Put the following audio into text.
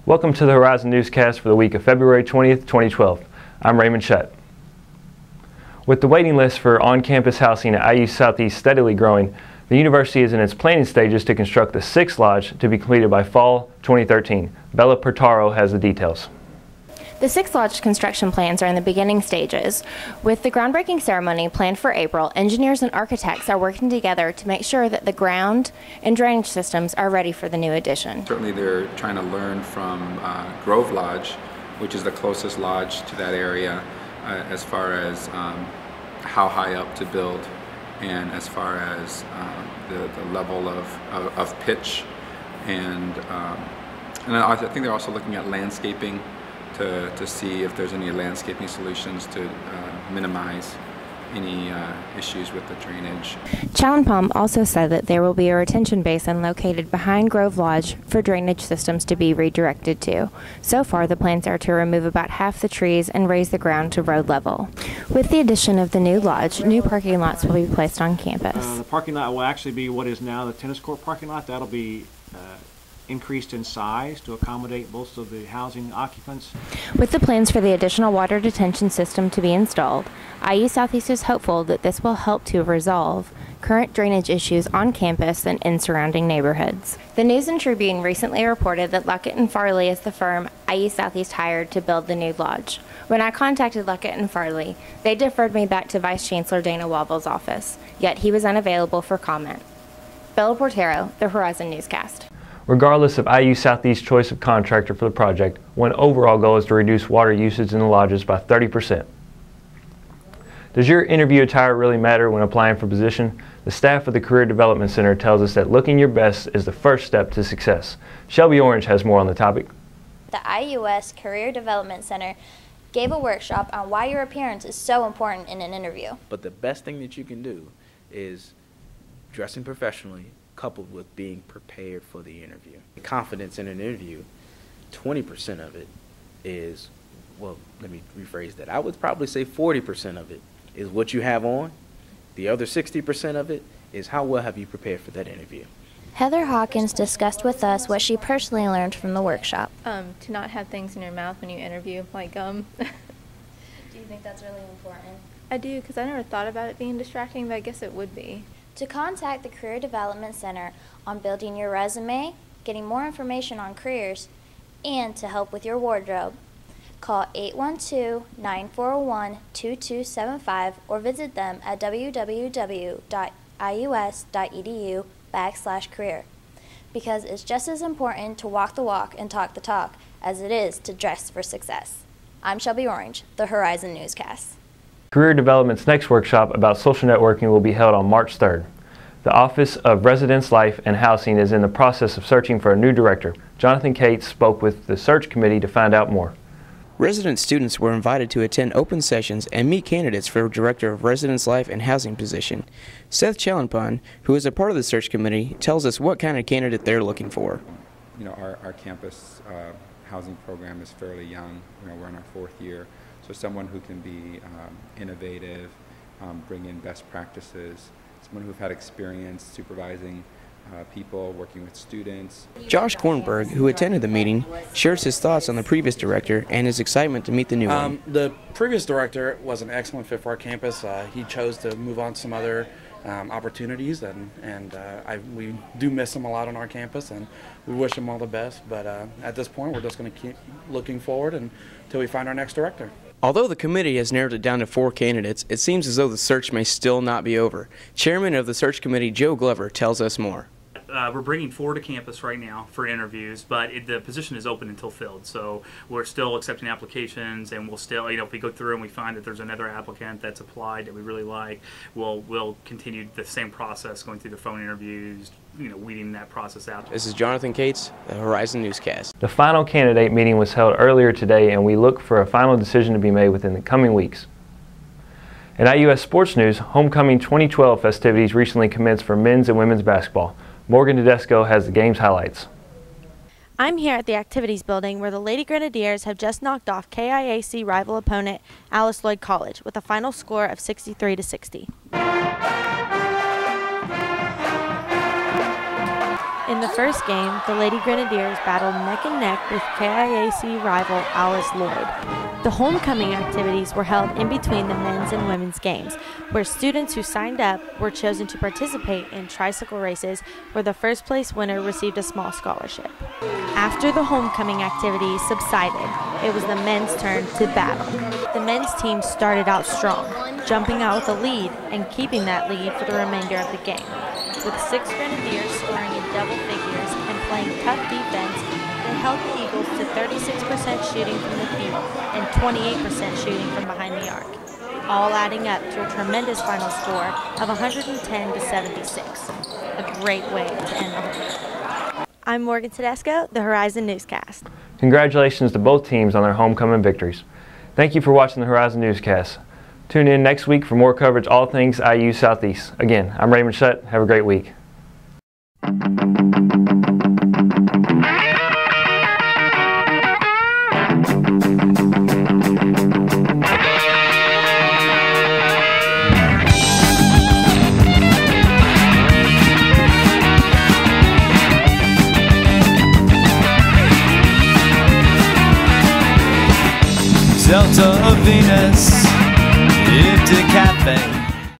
Welcome to the Horizon Newscast for the week of February 20th, 2012. I'm Raymond Shutt. With the waiting list for on-campus housing at IU Southeast steadily growing, the university is in its planning stages to construct the 6th lodge to be completed by fall 2013. Bella Pertaro has the details. The 6th lodge construction plans are in the beginning stages. With the groundbreaking ceremony planned for April, engineers and architects are working together to make sure that the ground and drainage systems are ready for the new addition. Certainly they're trying to learn from Grove Lodge, which is the closest lodge to that area, as far as how high up to build and as far as the level of pitch. And I think they're also looking at landscaping to see if there's any landscaping solutions to minimize any issues with the drainage. Challenpalm also said that there will be a retention basin located behind Grove Lodge for drainage systems to be redirected to. So far, the plans are to remove about half the trees and raise the ground to road level. With the addition of the new lodge, new parking lots will be placed on campus. The parking lot will actually be what is now the tennis court parking lot. That'll be increased in size to accommodate most of the housing occupants. With the plans for the additional water detention system to be installed, IU Southeast is hopeful that this will help to resolve current drainage issues on campus and in surrounding neighborhoods. The News and Tribune recently reported that Luckett & Farley is the firm IU Southeast hired to build the new lodge. When I contacted Luckett & Farley, they deferred me back to Vice Chancellor Dana Wobbles' office, yet he was unavailable for comment. Bella Portero, the Horizon Newscast. Regardless of IU Southeast's choice of contractor for the project, one overall goal is to reduce water usage in the lodges by 30%. Does your interview attire really matter when applying for a position? The staff of the Career Development Center tells us that looking your best is the first step to success. Shelby Orange has more on the topic. The IUS Career Development Center gave a workshop on why your appearance is so important in an interview. But the best thing that you can do is dressing professionally, coupled with being prepared for the interview. Confidence in an interview, 20% of it is, well, let me rephrase that. I would probably say 40% of it is what you have on. The other 60% of it is how well have you prepared for that interview. Heather Hawkins discussed with us what she personally learned from the workshop. To not have things in your mouth when you interview, like gum. Do you think that's really important? I do, because I never thought about it being distracting, but I guess it would be. To contact the Career Development Center on building your resume, getting more information on careers, and to help with your wardrobe, call 812-941-2275 or visit them at www.ius.edu/career. Because it's just as important to walk the walk and talk the talk as it is to dress for success. I'm Shelby Orange, the Horizon Newscast. Career Development's next workshop about social networking will be held on March 3rd. The Office of Residence Life and Housing is in the process of searching for a new director. Jonathan Cates spoke with the search committee to find out more. Resident students were invited to attend open sessions and meet candidates for Director of Residence Life and Housing position. Seth Challenpalm, who is a part of the search committee, tells us what kind of candidate they're looking for. You know, our campus housing program is fairly young. You know, we're in our 4th year. So someone who can be innovative, bring in best practices, someone who've had experience supervising people, working with students. Josh Kornberg, who attended the meeting, shares his thoughts on the previous director and his excitement to meet the new one. The previous director was an excellent fit for our campus. He chose to move on to some other opportunities, and we do miss him a lot on our campus, and we wish him all the best. But at this point, we're just going to keep looking forward until we find our next director. Although the committee has narrowed it down to 4 candidates, it seems as though the search may still not be over. Chairman of the search committee, Joe Glover, tells us more. We're bringing 4 to campus right now for interviews, but the position is open until filled. So we're still accepting applications, and we'll still, if we go through and we find that there's another applicant that's applied that we really like, we'll continue the same process, going through the phone interviews, weeding that process out. This is Jonathan Cates, the Horizon Newscast. The final candidate meeting was held earlier today, and we look for a final decision to be made within the coming weeks. In IUS sports news, Homecoming 2012 festivities recently commenced for men's and women's basketball. Morgan Tedesco has the game's highlights. I'm here at the Activities Building where the Lady Grenadiers have just knocked off KIAC rival opponent Alice Lloyd College with a final score of 63-60. In During the first game, the Lady Grenadiers battled neck and neck with KIAC rival Alice Lloyd. The homecoming activities were held in between the men's and women's games, where students who signed up were chosen to participate in tricycle races, where the first place winner received a small scholarship. After the homecoming activities subsided, it was the men's turn to battle. The men's team started out strong, jumping out with a lead and keeping that lead for the remainder of the game. With 6 Grenadiers scoring in double figures and playing tough defense, they held the Eagles to 36% shooting from the field and 28% shooting from behind the arc, all adding up to a tremendous final score of 110 to 76. A great way to end the whole. I'm Morgan Tedesco, the Horizon Newscast. Congratulations to both teams on their homecoming victories. Thank you for watching the Horizon Newscast. Tune in next week for more coverage all things IU Southeast. Again, I'm Raymond Shutt. Have a great week. Delta of Venus, Ipta Cafe.